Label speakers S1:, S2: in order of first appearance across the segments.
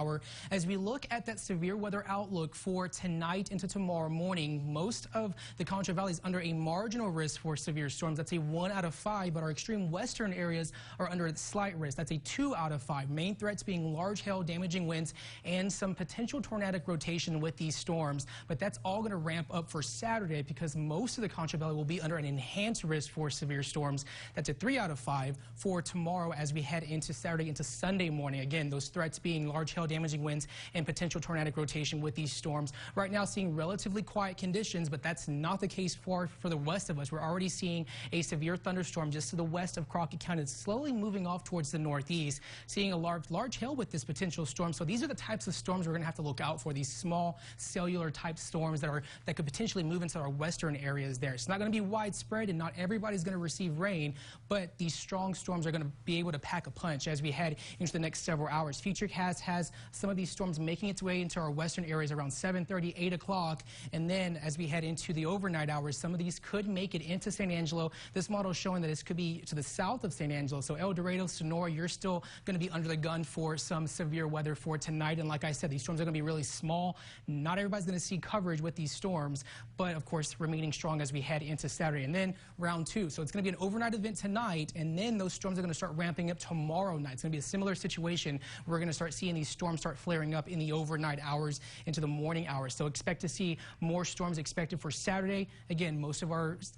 S1: hour. As we look at that severe weather outlook for tonight into tomorrow morning, most of the Concho Valley is under a marginal risk for severe storms. That's a 1 out of 5, but our extreme western areas are under a slight risk. That's a 2 out of 5. Main threats being large hail, damaging winds, and some potential tornadic rotation with these storms. But that's all going to ramp up for Saturday because most of the Concho Valley will be under an enhanced risk for severe storms. That's a 3 out of 5 for tomorrow as we head into Saturday into Sunday morning. Again, those threats being large hail, damaging winds, and potential tornadic rotation with these storms. Right now seeing relatively quiet conditions, but that's not the case for the west of us. We're already seeing a severe thunderstorm just to the west of Crockett County. It's slowly moving off towards the northeast, seeing a large hail with this potential storm. So these are the types of storms we're going to have to look out for, these small cellular type storms that could potentially move into our western areas there. It's not going to be widespread and not everybody's going to receive rain, but these strong storms are going to be able to pack a punch as we head into the next several hours. Futurecast has some of these storms making its way into our western areas around 7:30, 8 o'clock, and then as we head into the overnight hours, some of these could make it into San Angelo. This model is showing that this could be to the south of San Angelo. So El Dorado, Sonora, you're still going to be under the gun for some severe weather for tonight. And like I said, these storms are going to be really small. Not everybody's going to see coverage with these storms, but of course remaining strong as we head into Saturday. And then round 2. So it's going to be an overnight event tonight, and then those storms are going to start ramping up tomorrow night. It's going to be a similar situation. We're going to start seeing these storms start flaring up in the overnight hours into the morning hours. So expect to see more storms expected for Saturday. Again, most of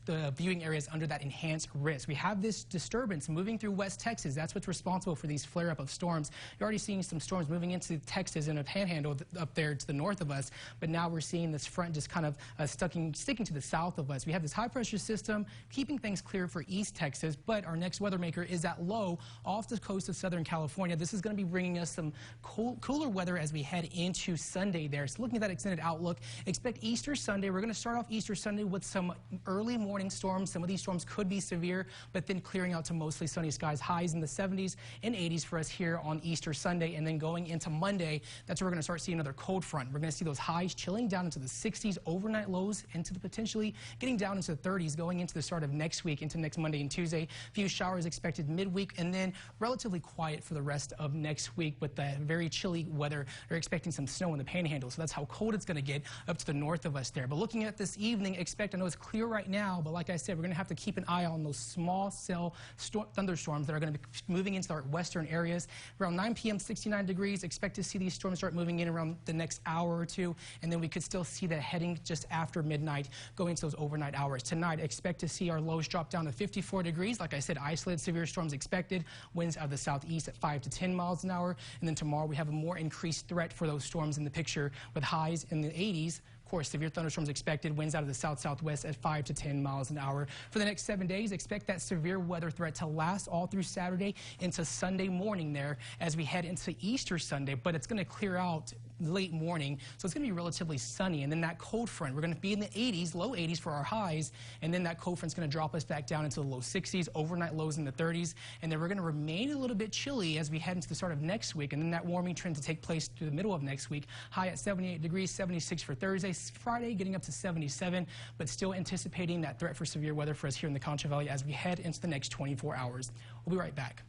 S1: the viewing areas under that enhanced risk. We have this disturbance moving through West Texas. That's what's responsible for these flare-up of storms. You're already seeing some storms moving into Texas and a panhandle up there to the north of us, but now we're seeing this front just kind of sticking to the south of us. We have this high-pressure system keeping things clear for East Texas, but our next weather maker is at low off the coast of Southern California. This is going to be bringing us some cooler weather as we head into Sunday there. So looking at that extended outlook, expect Easter Sunday. We're going to start off Easter Sunday with some early morning storms. Some of these storms could be severe, but then clearing out to mostly sunny skies. Highs in the 70s and 80s for us here on Easter Sunday. And then going into Monday, that's where we're going to start seeing another cold front. We're going to see those highs chilling down into the 60s, overnight lows into the potentially getting down into the 30s going into the start of next week, into next Monday and Tuesday. A few showers expected midweek, and then relatively quiet for the rest of next week with the very chilly weather. They're expecting some snow in the panhandle, so that's how cold it's going to get up to the north of us there. But looking at this evening, I know it's clear right now, but like I said, we're going to have to keep an eye on those small cell thunderstorms that are going to be moving into our western areas. Around 9 p.m., 69 degrees. Expect to see these storms start moving in around the next hour or two, and then we could still see that heading just after midnight going into those overnight hours. Tonight, expect to see our lows drop down to 54 degrees. Like I said, isolated severe storms expected. Winds out of the southeast at 5 to 10 miles an hour. And then tomorrow, we have a more increased threat for those storms in the picture with highs in the 80s. Of course, severe thunderstorms expected, winds out of the south-southwest at 5 to 10 miles an hour. For the next 7 days, expect that severe weather threat to last all through Saturday into Sunday morning there as we head into Easter Sunday, but it's going to clear out late morning, so it's going to be relatively sunny. And then that cold front, we're going to be in the 80s, low 80s for our highs, and then that cold front's going to drop us back down into the low 60s, overnight lows in the 30s, and then we're going to remain a little bit chilly as we head into the start of next week, and then that warming trend to take place through the middle of next week. High at 78 degrees, 76 for Thursday, Friday getting up to 77, but still anticipating that threat for severe weather for us here in the Concho Valley as we head into the next 24 hours. We'll be right back.